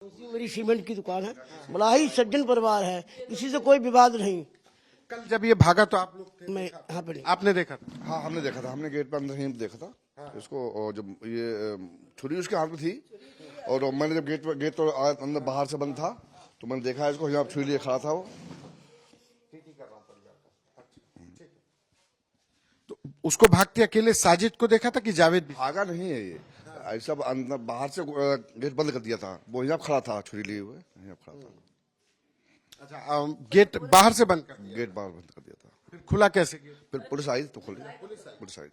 मेरी सीमेंट की दुकान है, बड़ा ही सज्जन परिवार है, किसी से कोई विवाद नहीं। कल जब ये भागा तो आप लोग थे? मैं यहाँ पे नहीं। आपने देखा था? हाँ, हमने देखा था। हमने गेट पर अंदर ही देखा था इसको। और जब ये छुरी उसके हाथ में थी और मैंने जब गेट तो अंदर बाहर से बंद था तो मैंने देखा इसको, यहाँ छुरी लिए खड़ा था वो। तो उसको भागते अकेले साजिद को देखा था कि जावेद भी? भागा नहीं है ये, ऐसा अंदर बाहर से गेट बंद कर दिया था, वो यहाँ खड़ा था छुरी लिए हुए, यहाँ खड़ा था। अच्छा, गेट बाहर से बंद कर? गेट बाहर बंद कर दिया था। फिर खुला कैसे गेट? फिर पुलिस आई तो खोली। पुलिस आई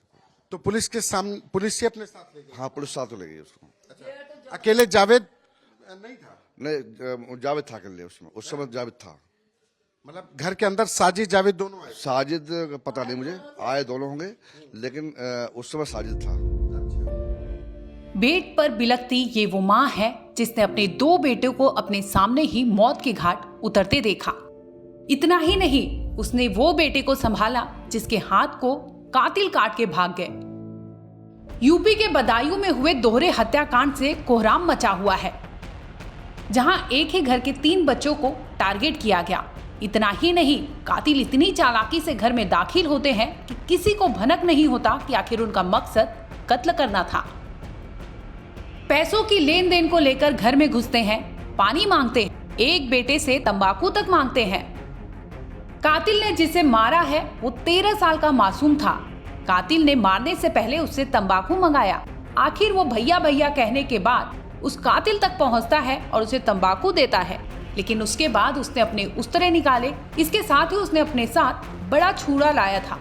तो पुलिस के सामने, पुलिस से अपने साथ ले गए? हाँ, पुलिस साथ तो ले गई उसको। अकेले जावेद नहीं था? नहीं, जावेद था अकेले उसमें, उस समय जावेद था। मतलब घर के अंदर साजिद जावेद दोनों आए? साजिद पता नहीं मुझे, आए दोनों होंगे, लेकिन उस समय साजिद था। बेट पर बिलखती ये वो माँ है जिसने अपने 2 बेटों को अपने सामने ही मौत के घाट उतरते देखा। इतना ही नहीं, उसने वो बेटे को संभाला जिसके हाथ को कातिल काट के भाग गए। यूपी के बदायूं में हुए दोहरे हत्याकांड से कोहराम मचा हुआ है, जहां एक ही घर के 3 बच्चों को टारगेट किया गया। इतना ही नहीं, कातिल इतनी चालाकी से घर में दाखिल होते हैं कि किसी को भनक नहीं होता कि आखिर उनका मकसद कत्ल करना था। पैसों की लेन देन को लेकर घर में घुसते हैं, पानी मांगते हैं, एक बेटे से तंबाकू तक मांगते हैं। कातिल ने जिसे मारा है वो 13 साल का मासूम था। कातिल ने मारने से पहले उससे तंबाकू मंगाया। आखिर वो भैया भैया कहने के बाद उस कातिल तक पहुंचता है और उसे तंबाकू देता है, लेकिन उसके बाद उसने अपने उस्तरे निकाले। इसके साथ ही उसने अपने साथ बड़ा छुरा लाया था,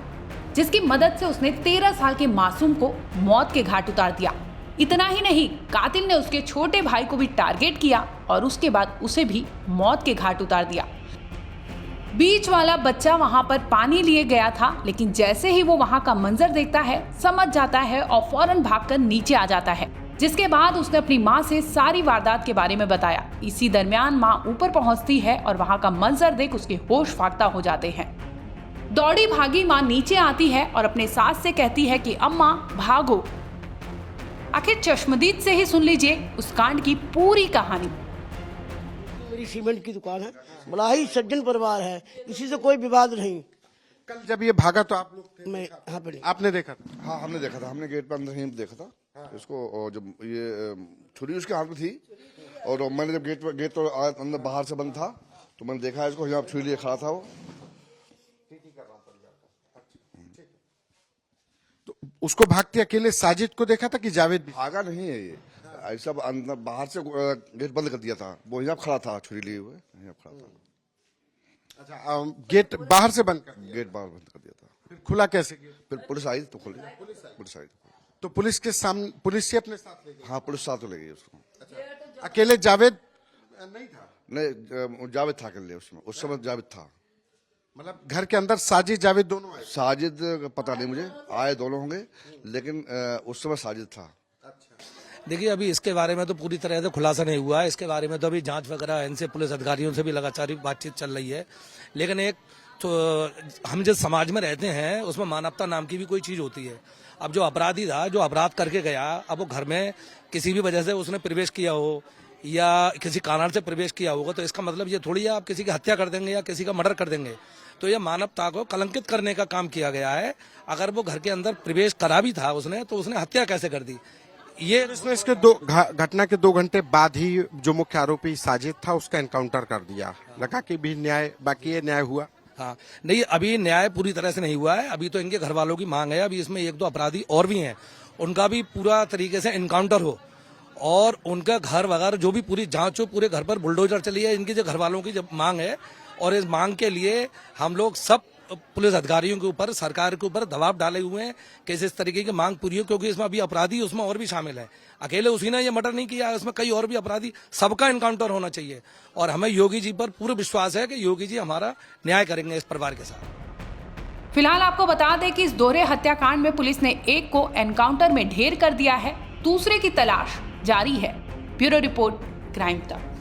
जिसकी मदद से उसने 13 साल के मासूम को मौत के घाट उतार दिया। इतना ही नहीं, कातिल ने उसके छोटे भाई को भी टारगेट किया और उसके बाद उसे भी मौत के घाट उतार दिया। बीच वाला बच्चा वहां पर पानी लिए गया था, लेकिन जैसे ही वो वहां का मंजर देखता है, समझ जाता है और फौरन भागकर नीचे आ जाता है, जिसके बाद उसने अपनी माँ से सारी वारदात के बारे में बताया। इसी दरमियान माँ ऊपर पहुंचती है और वहां का मंजर देख उसके होश फाख्ता हो जाते हैं। दौड़ी भागी माँ नीचे आती है और अपने सास से कहती है कि अम्मा भागो। आखिर चश्मदीद से ही सुन लीजिए उस कांड की पूरी कहानी। मेरी सीमेंट की दुकान है, बड़ा ही सज्जन परिवार है, किसी से कोई विवाद नहीं। कल जब ये भागा तो आप लोग थे? मैं यहाँ पे नहीं। आपने देखा था? हाँ, हमने देखा था। हमने गेट पर अंदर ही देखा था इसको। और जब ये छुरी उसके हाथ में थी और मैंने जब गेट तो अंदर बाहर से बंद था तो मैंने देखा इसको, यहाँ छुरी लिए खड़ा था वो। तो उसको भागते अकेले साजिद को देखा था कि जावेद भी? भागा नहीं है ये, ऐसा अंदर बाहर से गेट बंद कर दिया था, वो यहाँ खड़ा था छुरी लिए हुए, यहाँ खड़ा था। अच्छा, गेट बाहर से बंद कर? गेट बाहर बंद कर दिया था। फिर खुला कैसे गेट? फिर पुलिस आई तो खोली। पुलिस आई तो पुलिस के सामने, पुलिस से अपने साथ ले गए? हाँ, पुलिस साथ तो ले गई उसको। अकेले जावेद नहीं था? नहीं, जावेद था अकेले उसमें, उस समय जावेद था। मतलब घर के अंदर साजिद जावेद दोनों आए? साजिद पता नहीं मुझे, आए दोनों होंगे, लेकिन उस समय साजिद था। देखिए, अभी इसके बारे में तो पूरी तरह से खुलासा नहीं हुआ है। इसके बारे में तो अभी जांच वगैरह इनसे पुलिस अधिकारियों से भी लगातार बातचीत चल रही है। लेकिन एक तो हम जिस समाज में रहते हैं उसमें मानवता नाम की भी कोई चीज होती है। अब जो अपराधी था, जो अपराध करके गया, अब वो घर में किसी भी वजह से उसने प्रवेश किया हो या किसी कारण से प्रवेश किया होगा, तो इसका मतलब ये थोड़ी है आप किसी की हत्या कर देंगे या किसी का मर्डर कर देंगे। तो ये मानवता को कलंकित करने का काम किया गया है। अगर वो घर के अंदर प्रवेश करा भी था उसने, तो उसने हत्या कैसे कर दी? ये इसने इसके घटना के 2 घंटे बाद ही जो मुख्य आरोपी साजिद था उसका एनकाउंटर कर दिया। लगा कि भी न्याय बाकी है, न्याय हुआ? हाँ, नहीं, अभी न्याय पूरी तरह से नहीं हुआ है। अभी तो इनके घर वालों की मांग है, अभी इसमें 1-2 अपराधी और भी हैं, उनका भी पूरा तरीके से एनकाउंटर हो और उनका घर वगैरह जो भी पूरी जांच हो, पूरे घर पर बुलडोजर चली है। इनकी जो घर वालों की जब मांग है, और इस मांग के लिए हम लोग सब पुलिस अधिकारियों के ऊपर, सरकार के ऊपर दबाव डाले हुए हैं कि इस तरीके की मांग पूरी हो, क्योंकि इसमें अभी अपराधी उसमें और भी शामिल है। अकेले उसी ने ये मर्डर नहीं किया है, उसमें कई और भी अपराधी, सबका एनकाउंटर होना चाहिए। और हमें योगी जी पर पूरा विश्वास है कि योगी जी हमारा न्याय करेंगे इस परिवार के साथ। फिलहाल आपको बता दें कि इस दोहरे हत्याकांड में पुलिस ने एक को एनकाउंटर में ढेर कर दिया है, दूसरे की तलाश जारी है। ब्यूरो रिपोर्ट, क्राइम तक।